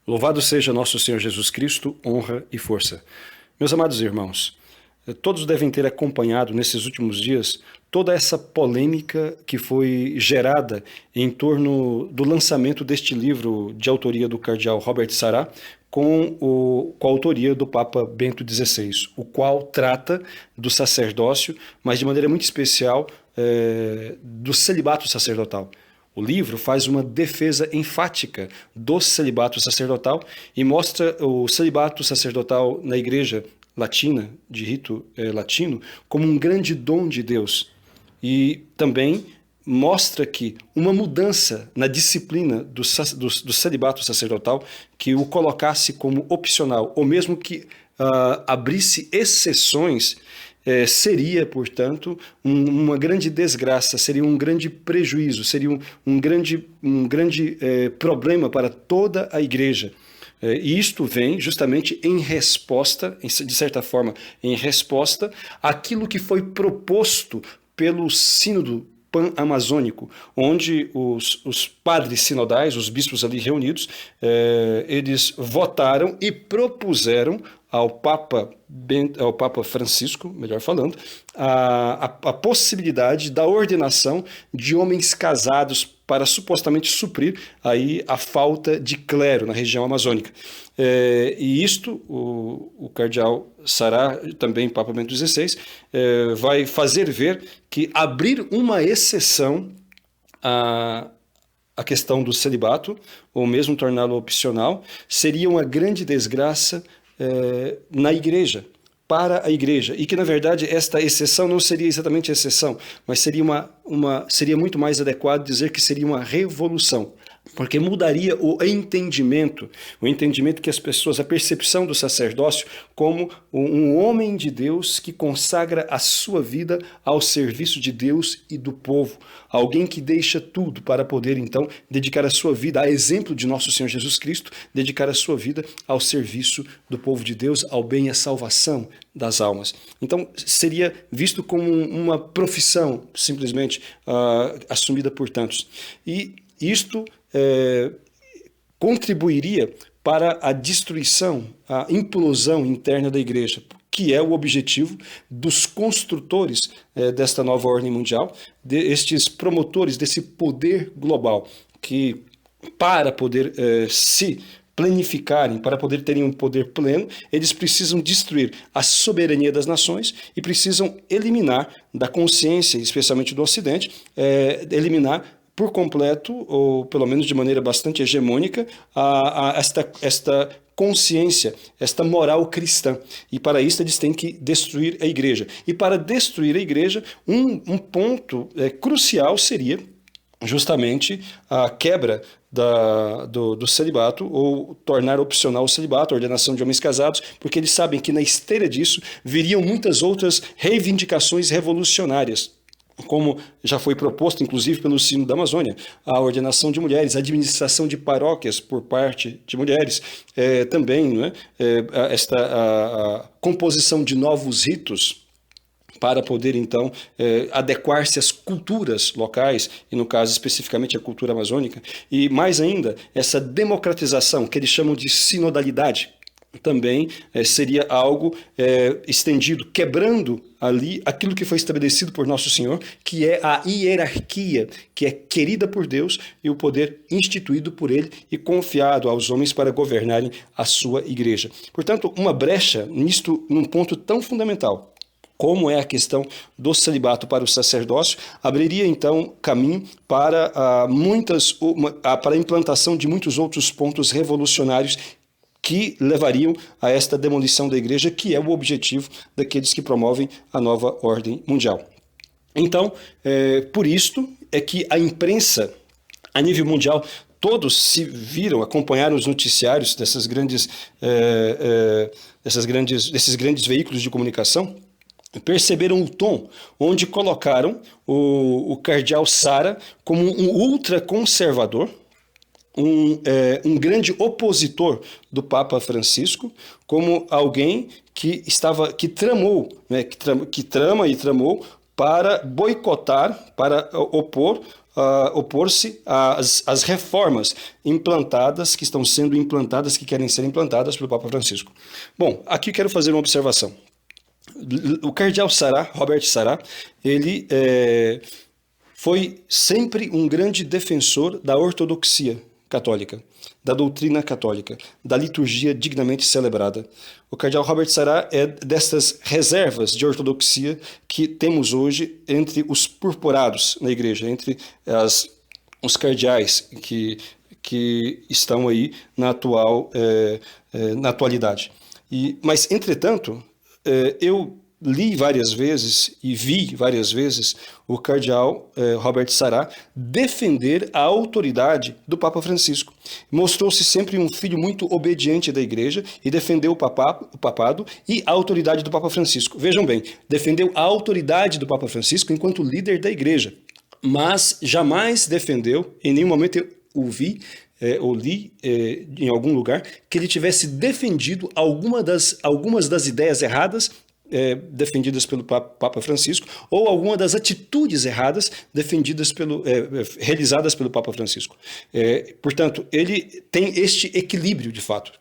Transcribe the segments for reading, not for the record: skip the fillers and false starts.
Louvado seja nosso Senhor Jesus Cristo, honra e força. Meus amados irmãos, todos devem ter acompanhado nesses últimos dias toda essa polêmica que foi gerada em torno do lançamento deste livro de autoria do cardeal Robert Sarah com a autoria do Papa Bento XVI, o qual trata do sacerdócio, mas de maneira muito especial do celibato sacerdotal. O livro faz uma defesa enfática do celibato sacerdotal e mostra o celibato sacerdotal na Igreja Latina, de rito latino, como um grande dom de Deus. E também mostra que uma mudança na disciplina do celibato sacerdotal que o colocasse como opcional, ou mesmo que abrisse exceções, seria, portanto, uma grande desgraça, seria um grande prejuízo, seria um grande problema para toda a Igreja. E isto vem justamente em resposta, de certa forma, em resposta àquilo que foi proposto pelo Sínodo Pan-Amazônico, onde os padres sinodais, os bispos ali reunidos, eles votaram e propuseram ao Papa Francisco, melhor falando, a possibilidade da ordenação de homens casados para supostamente suprir aí a falta de clero na região amazônica. E isto, o cardeal Sarah, também Papa Bento XVI, vai fazer ver que abrir uma exceção a questão do celibato, ou mesmo torná-lo opcional, seria uma grande desgraça na Igreja, para a Igreja, e que na verdade esta exceção não seria exatamente exceção, mas seria seria muito mais adequado dizer que seria uma revolução, porque mudaria o entendimento que as pessoas, a percepção do sacerdócio como um homem de Deus que consagra a sua vida ao serviço de Deus e do povo, alguém que deixa tudo para poder então dedicar a sua vida, a exemplo de nosso Senhor Jesus Cristo, dedicar a sua vida ao serviço do povo de Deus, ao bem e à salvação das almas. Então seria visto como uma profissão simplesmente assumida por tantos. E isto contribuiria para a destruição, a implosão interna da Igreja, que é o objetivo dos construtores desta nova ordem mundial, destes promotores desse poder global, que para poder se planificarem, para poder terem um poder pleno, eles precisam destruir a soberania das nações e precisam eliminar da consciência, especialmente do Ocidente, eliminar por completo, ou pelo menos de maneira bastante hegemônica, esta consciência, esta moral cristã. E para isso eles têm que destruir a Igreja. E para destruir a Igreja, um ponto crucial seria justamente a quebra do celibato, ou tornar opcional o celibato, a ordenação de homens casados, porque eles sabem que na esteira disso viriam muitas outras reivindicações revolucionárias, como já foi proposto, inclusive, pelo Sínodo da Amazônia, a ordenação de mulheres, a administração de paróquias por parte de mulheres, também a composição de novos ritos para poder, então, adequar-se às culturas locais, e no caso especificamente a cultura amazônica, e mais ainda, essa democratização, que eles chamam de sinodalidade, também seria algo estendido, quebrando ali aquilo que foi estabelecido por Nosso Senhor, que é a hierarquia, que é querida por Deus, e o poder instituído por Ele e confiado aos homens para governarem a sua igreja. Portanto, uma brecha nisto, num ponto tão fundamental, como é a questão do celibato para o sacerdócio, abriria então caminho para para a implantação de muitos outros pontos revolucionários que levariam a esta demolição da Igreja, que é o objetivo daqueles que promovem a nova ordem mundial. Então, por isto é que a imprensa, a nível mundial, todos se viram, acompanharam os noticiários desses grandes veículos de comunicação, perceberam o tom onde colocaram o cardeal Sarah como um ultraconservador, um grande opositor do Papa Francisco, como alguém que tramou, que trama e tramou para boicotar, para opor opor-se às reformas implantadas, que estão sendo implantadas, que querem ser implantadas pelo Papa Francisco. Bom, aqui quero fazer uma observação. O cardeal Sarah, Robert Sarah, ele foi sempre um grande defensor da ortodoxia católica, da doutrina católica, da liturgia dignamente celebrada. O cardeal Robert Sarah é destas reservas de ortodoxia que temos hoje entre os purpurados na igreja, entre os cardeais que estão aí na atualidade. Mas, entretanto, eu li várias vezes e vi várias vezes o cardeal Robert Sarah defender a autoridade do Papa Francisco. Mostrou-se sempre um filho muito obediente da igreja e defendeu o papado e a autoridade do Papa Francisco. Vejam bem, defendeu a autoridade do Papa Francisco enquanto líder da igreja, mas jamais defendeu, em nenhum momento eu o vi ou li em algum lugar, que ele tivesse defendido algumas das ideias erradas defendidas pelo Papa Francisco, ou alguma das atitudes erradas realizadas pelo Papa Francisco. Portanto, ele tem este equilíbrio, de fato,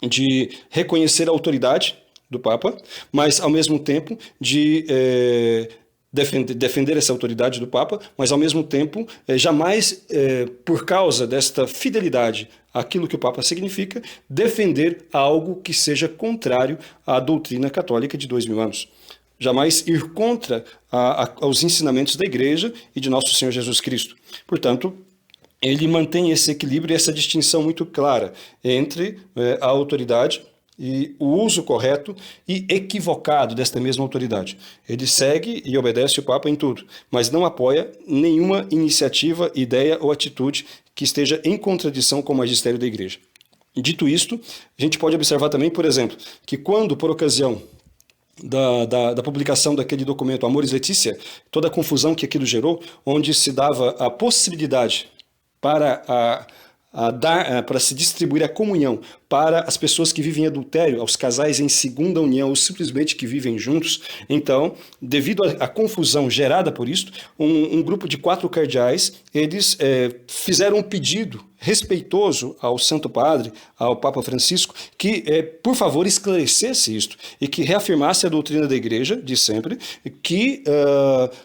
de reconhecer a autoridade do Papa, mas, ao mesmo tempo, de defender essa autoridade do Papa, mas, ao mesmo tempo, jamais, por causa desta fidelidade àquilo que o Papa significa, defender algo que seja contrário à doutrina católica de 2000 anos. Jamais ir contra aos ensinamentos da Igreja e de nosso Senhor Jesus Cristo. Portanto, ele mantém esse equilíbrio e essa distinção muito clara entre a autoridade e o uso correto e equivocado desta mesma autoridade. Ele segue e obedece o Papa em tudo, mas não apoia nenhuma iniciativa, ideia ou atitude que esteja em contradição com o magistério da Igreja. Dito isto, a gente pode observar também, por exemplo, que quando, por ocasião da publicação daquele documento Amoris Laetitia, toda a confusão que aquilo gerou, onde se dava a possibilidade para se distribuir a comunhão para as pessoas que vivem em adultério, aos casais em segunda união, ou simplesmente que vivem juntos. Então, devido à confusão gerada por isto, um grupo de 4 cardeais, eles fizeram um pedido respeitoso ao Santo Padre, ao Papa Francisco, que, por favor, esclarecesse isto e que reafirmasse a doutrina da Igreja, de sempre, que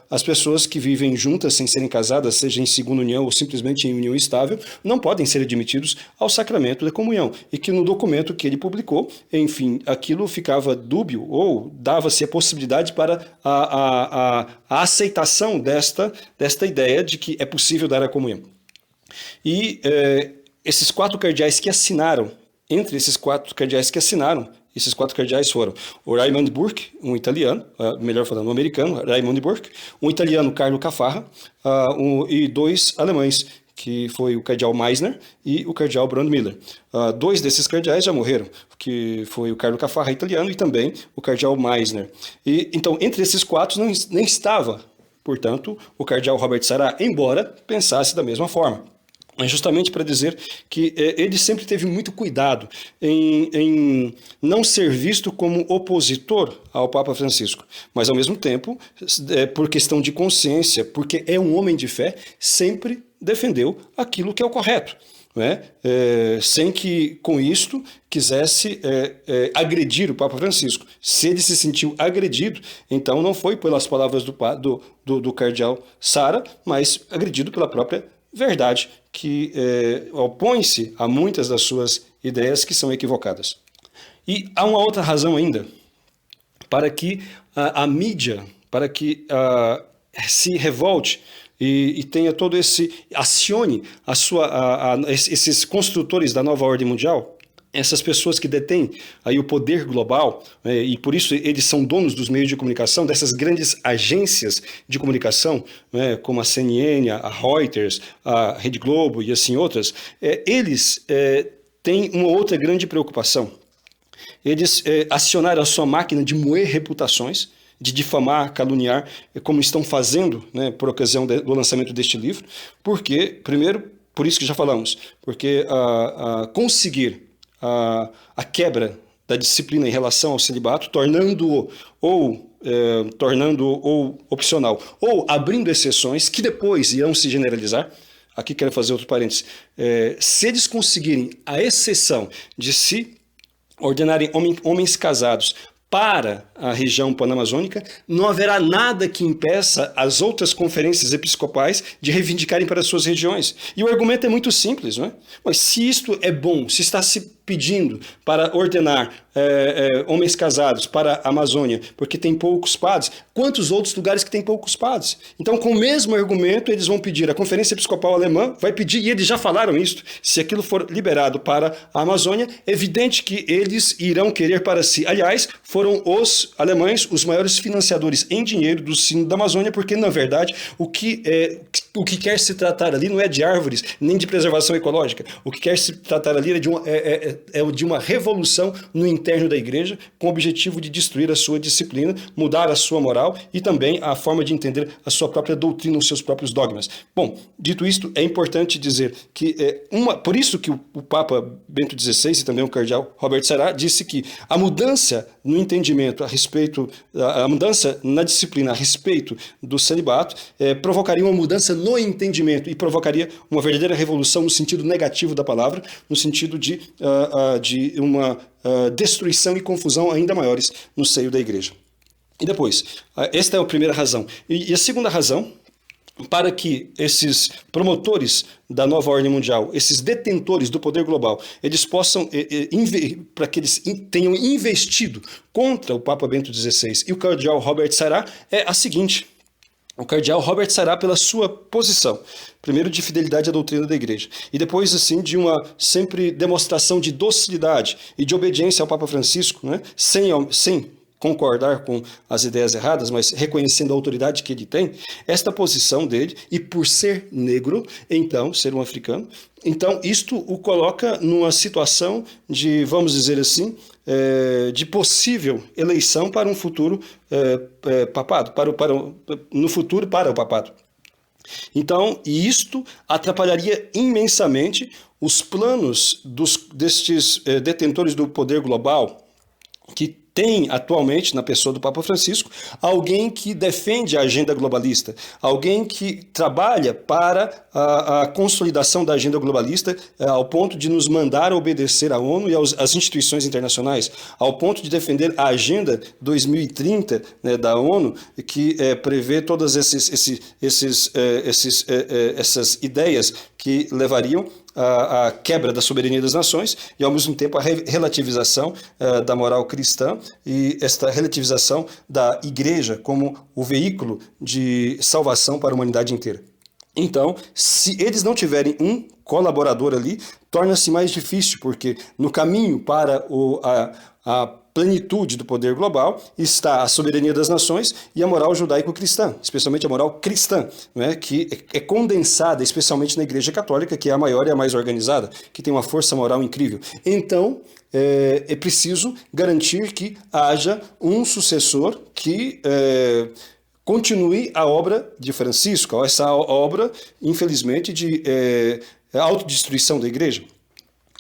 as pessoas que vivem juntas sem serem casadas, seja em segunda união ou simplesmente em união estável, não podem ser admitidos ao sacramento da comunhão. E que no documento que ele publicou, enfim, aquilo ficava dúbio ou dava-se a possibilidade para a aceitação desta ideia de que é possível dar a comunhão. E esses 4 cardeais que assinaram, entre esses 4 cardeais que assinaram, esses 4 cardeais foram o Raymond Burke, um italiano, melhor falando, um americano, Raymond Burke, um italiano, Carlo Caffarra, e 2 alemães, que foi o cardeal Meissner e o cardeal Brandmüller. 2 desses cardeais já morreram, que foi o Carlo Caffarra italiano e também o cardeal Meissner. E, então, entre esses 4 nem estava, portanto, o cardeal Robert Sarah, embora pensasse da mesma forma. Mas justamente para dizer que ele sempre teve muito cuidado em não ser visto como opositor ao Papa Francisco, mas ao mesmo tempo, por questão de consciência, porque é um homem de fé, sempre defendeu aquilo que é o correto, né? Sem que com isto quisesse agredir o Papa Francisco. Se ele se sentiu agredido, então não foi pelas palavras do cardeal Sarah, mas agredido pela própria verdade, que opõe-se a muitas das suas ideias que são equivocadas. E há uma outra razão ainda para que a mídia, para que se revolte e tenha todo acione esses construtores da nova ordem mundial, essas pessoas que detêm aí o poder global, e por isso eles são donos dos meios de comunicação, dessas grandes agências de comunicação, como a CNN, a Reuters, a Rede Globo e assim outras, eles têm uma outra grande preocupação. Eles acionaram a sua máquina de moer reputações, de difamar, caluniar, como estão fazendo, por ocasião do lançamento deste livro, porque, primeiro, por isso que já falamos, porque conseguir a quebra da disciplina em relação ao celibato, tornando-o ou opcional, ou abrindo exceções que depois irão se generalizar. Aqui quero fazer outro parênteses. Se eles conseguirem a exceção de se ordenarem homens casados para a região panamazônica, não haverá nada que impeça as outras conferências episcopais de reivindicarem para suas regiões. E o argumento é muito simples, não é? Mas se isto é bom, se está se pedindo para ordenar homens casados para a Amazônia, porque tem poucos padres, quantos outros lugares que tem poucos padres? Então, com o mesmo argumento, eles vão pedir, a Conferência Episcopal Alemã vai pedir, e eles já falaram isso, se aquilo for liberado para a Amazônia, é evidente que eles irão querer para si. Aliás, foram os alemães os maiores financiadores em dinheiro do Sínodo da Amazônia, porque, na verdade, o que quer se tratar ali não é de árvores, nem de preservação ecológica. O que quer se tratar ali é de uma revolução no interno da igreja, com o objetivo de destruir a sua disciplina, mudar a sua moral e também a forma de entender a sua própria doutrina, os seus próprios dogmas. Bom, dito isto, é importante dizer que por isso que o Papa Bento XVI e também o cardeal Robert Sarah disse que a mudança no entendimento a mudança na disciplina a respeito do celibato provocaria uma mudança no entendimento e provocaria uma verdadeira revolução no sentido negativo da palavra, no sentido de uma destruição e confusão ainda maiores no seio da igreja. E depois, esta é a primeira razão. E a segunda razão, para que esses promotores da nova ordem mundial, esses detentores do poder global, eles possam, para que eles tenham investido contra o Papa Bento XVI e o cardeal Robert Sarah, é a seguinte: o cardeal Robert Sarah, pela sua posição, primeiro de fidelidade à doutrina da igreja, e depois assim de uma sempre demonstração de docilidade e de obediência ao Papa Francisco, né, sem concordar com as ideias erradas, mas reconhecendo a autoridade que ele tem, esta posição dele, e por ser negro, então, ser um africano, então isto o coloca numa situação de, vamos dizer assim, de possível eleição para um futuro papado, no futuro para o papado. Então, isto atrapalharia imensamente os planos destes detentores do poder global, que tem atualmente, na pessoa do Papa Francisco, alguém que defende a agenda globalista, alguém que trabalha para a consolidação da agenda globalista ao ponto de nos mandar obedecer à ONU e às instituições internacionais, ao ponto de defender a agenda 2030, né, da ONU, que prevê todas essas ideias que levariam a quebra da soberania das nações e, ao mesmo tempo, a relativização da moral cristã e esta relativização da igreja como o veículo de salvação para a humanidade inteira. Então, se eles não tiverem um colaborador ali, torna-se mais difícil, porque no caminho para a plenitude do poder global está a soberania das nações e a moral judaico-cristã, especialmente a moral cristã, né, que é condensada especialmente na Igreja Católica, que é a maior e a mais organizada, que tem uma força moral incrível. Então, é preciso garantir que haja um sucessor que continue a obra de Francisco, essa obra, infelizmente, de autodestruição da Igreja.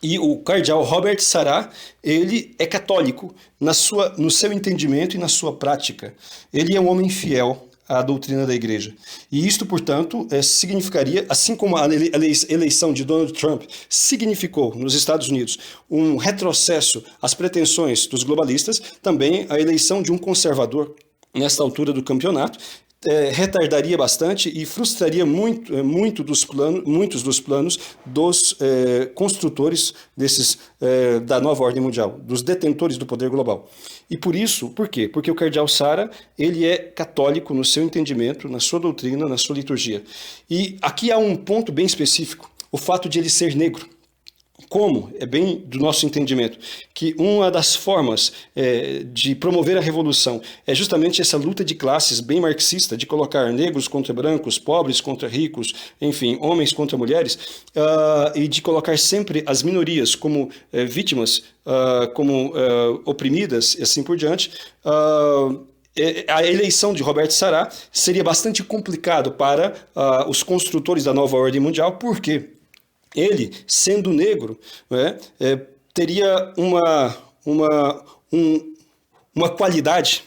E o cardeal Robert Sarah, ele é católico no seu entendimento e na sua prática. Ele é um homem fiel à doutrina da igreja. E isto, portanto, significaria, assim como a eleição de Donald Trump significou nos Estados Unidos um retrocesso às pretensões dos globalistas, também a eleição de um conservador nesta altura do campeonato retardaria bastante e frustraria muitos dos planos dos construtores da nova ordem mundial, dos detentores do poder global. E por quê? Porque o cardeal Sarah, ele é católico no seu entendimento, na sua doutrina, na sua liturgia. E aqui há um ponto bem específico, o fato de ele ser negro. Como? É bem do nosso entendimento, que uma das formas de promover a revolução é justamente essa luta de classes bem marxista, de colocar negros contra brancos, pobres contra ricos, enfim, homens contra mulheres, e de colocar sempre as minorias como vítimas, como oprimidas e assim por diante. A eleição de Robert Sarah seria bastante complicado para os construtores da nova ordem mundial, por quê? Ele, sendo negro, teria uma, um, uma qualidade,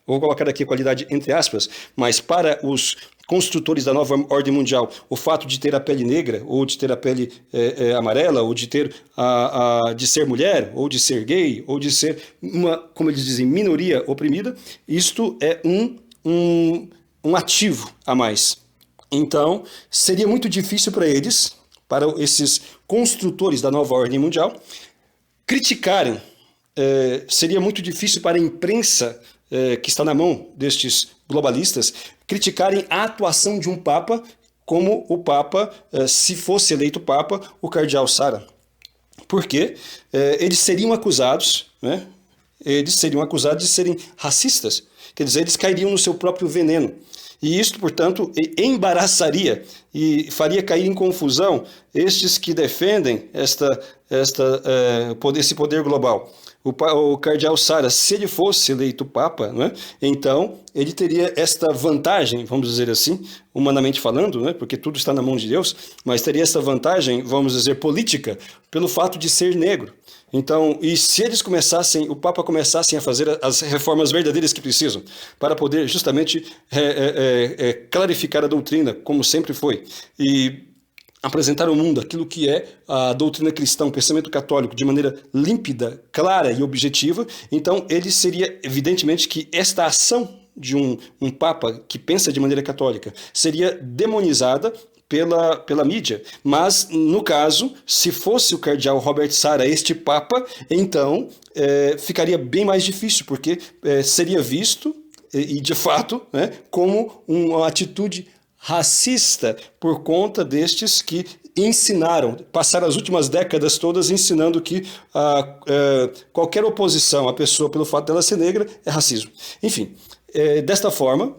vou colocar aqui a qualidade entre aspas, mas para os construtores da nova ordem mundial, o fato de ter a pele negra, ou de ter a pele amarela, ou de ter de ser mulher, ou de ser gay, ou de ser uma, como eles dizem, minoria oprimida, isto é um ativo a mais. Então, seria muito difícil para eles, para esses construtores da nova ordem mundial, criticarem. Seria muito difícil para a imprensa que está na mão destes globalistas criticarem a atuação de um Papa como o Papa, se fosse eleito Papa, o cardeal Sara. Porque eles seriam acusados, né? Eles seriam acusados de serem racistas. Quer dizer, eles cairiam no seu próprio veneno. E isto, portanto, embaraçaria e faria cair em confusão estes que defendem esse poder global. O cardeal Sara, se ele fosse eleito Papa, né, então ele teria esta vantagem, vamos dizer assim, humanamente falando, né, porque tudo está na mão de Deus, mas teria essa vantagem, vamos dizer, política, pelo fato de ser negro. Então, e se eles o Papa começassem a fazer as reformas verdadeiras que precisam, para poder justamente clarificar a doutrina, como sempre foi, e apresentar ao mundo aquilo que é a doutrina cristã, o pensamento católico, de maneira límpida, clara e objetiva, então ele seria, evidentemente, que esta ação de um Papa que pensa de maneira católica seria demonizada pela mídia. Mas, no caso, se fosse o cardeal Robert Sara este Papa, então ficaria bem mais difícil, porque seria visto, e de fato, né, como uma atitude racista por conta destes que passaram as últimas décadas todas ensinando que qualquer oposição à pessoa pelo fato dela ser negra é racismo. Enfim, desta forma,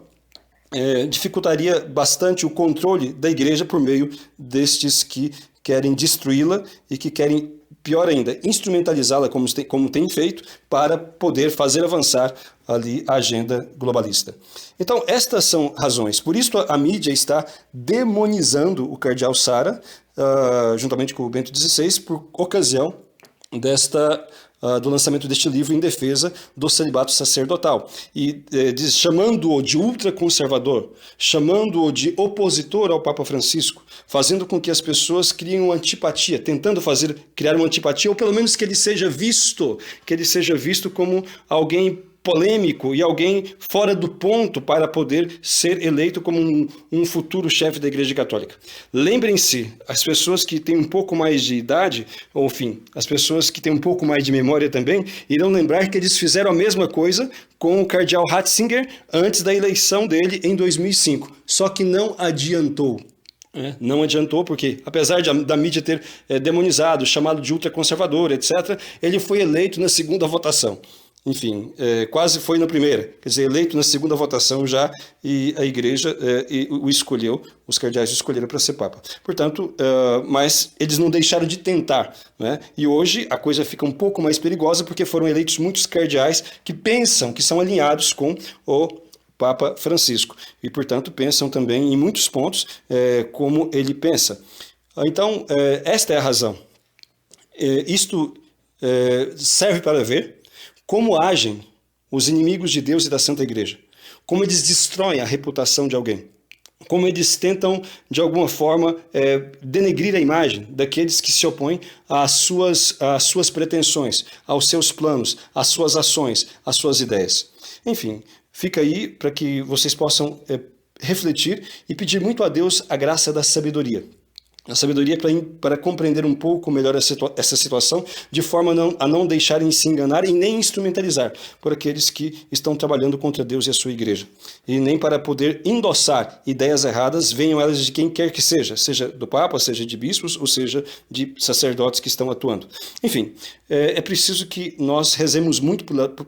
dificultaria bastante o controle da igreja por meio destes que querem destruí-la e que querem, pior ainda, instrumentalizá-la como tem feito para poder fazer avançar ali a agenda globalista. Então, estas são razões. Por isso a mídia está demonizando o cardeal Sara, juntamente com o Bento XVI, por ocasião do lançamento deste livro em defesa do celibato sacerdotal. E chamando-o de ultraconservador, chamando-o de opositor ao Papa Francisco, fazendo com que as pessoas criem uma antipatia, tentando criar uma antipatia, ou pelo menos que ele seja visto como alguém polêmico e alguém fora do ponto para poder ser eleito como um futuro chefe da Igreja Católica. Lembrem-se, as pessoas que têm um pouco mais de idade, ou enfim, as pessoas que têm um pouco mais de memória também, irão lembrar que eles fizeram a mesma coisa com o cardeal Ratzinger antes da eleição dele em 2005, só que não adiantou. Não adiantou porque, apesar da mídia ter demonizado, chamado de ultraconservador, etc., ele foi eleito na segunda votação. Enfim, quase foi na primeira, quer dizer, eleito na segunda votação já, e a igreja o escolheu, os cardeais o escolheram para ser Papa. Portanto, mas eles não deixaram de tentar, né? E hoje a coisa fica um pouco mais perigosa porque foram eleitos muitos cardeais que pensam que são alinhados com o Papa Francisco e, portanto, pensam também em muitos pontos como ele pensa. Então, esta é a razão. Isto serve para ver como agem os inimigos de Deus e da Santa Igreja, como eles destroem a reputação de alguém, como eles tentam, de alguma forma, denegrir a imagem daqueles que se opõem às suas pretensões, aos seus planos, às suas ações, às suas ideias. Enfim, fica aí para que vocês possam refletir e pedir muito a Deus a graça da sabedoria. A sabedoria para compreender um pouco melhor essa situação, de forma a não deixarem se enganar e nem instrumentalizar por aqueles que estão trabalhando contra Deus e a sua igreja. E nem para poder endossar ideias erradas, venham elas de quem quer que seja do Papa, seja de bispos, ou seja de sacerdotes que estão atuando. Enfim, é preciso que nós rezemos muito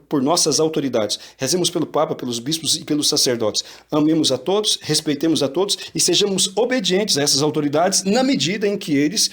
por nossas autoridades. Rezemos pelo Papa, pelos bispos e pelos sacerdotes. Amemos a todos, respeitemos a todos e sejamos obedientes a essas autoridades na medida em que eles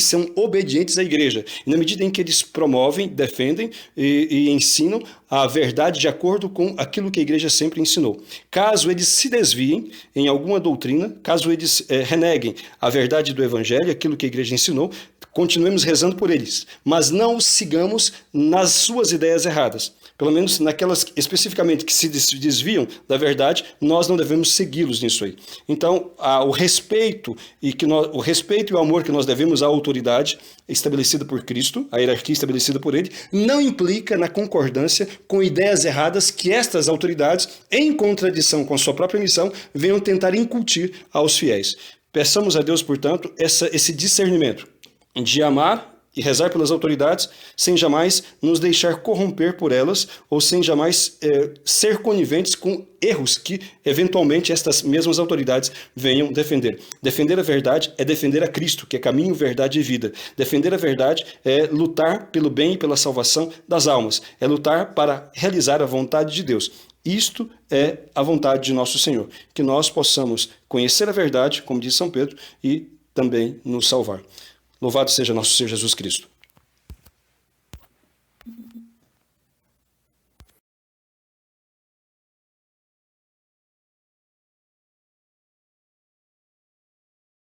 são obedientes à igreja, e na medida em que eles promovem, defendem e ensinam a verdade de acordo com aquilo que a igreja sempre ensinou. Caso eles se desviem em alguma doutrina, caso eles reneguem a verdade do evangelho, aquilo que a igreja ensinou, continuemos rezando por eles, mas não os sigamos nas suas ideias erradas. Pelo menos naquelas especificamente que se desviam da verdade, nós não devemos segui-los nisso aí. Então, o respeito e o amor que nós devemos à autoridade estabelecida por Cristo, a hierarquia estabelecida por ele, não implica na concordância com ideias erradas que estas autoridades, em contradição com sua própria missão, venham tentar incutir aos fiéis. Peçamos a Deus, portanto, esse discernimento de amar e rezar pelas autoridades sem jamais nos deixar corromper por elas ou sem jamais ser coniventes com erros que, eventualmente, estas mesmas autoridades venham defender. Defender a verdade é defender a Cristo, que é caminho, verdade e vida. Defender a verdade é lutar pelo bem e pela salvação das almas. É lutar para realizar a vontade de Deus. Isto é a vontade de nosso Senhor. Que nós possamos conhecer a verdade, como diz São Pedro, e também nos salvar. Louvado seja nosso Senhor Jesus Cristo.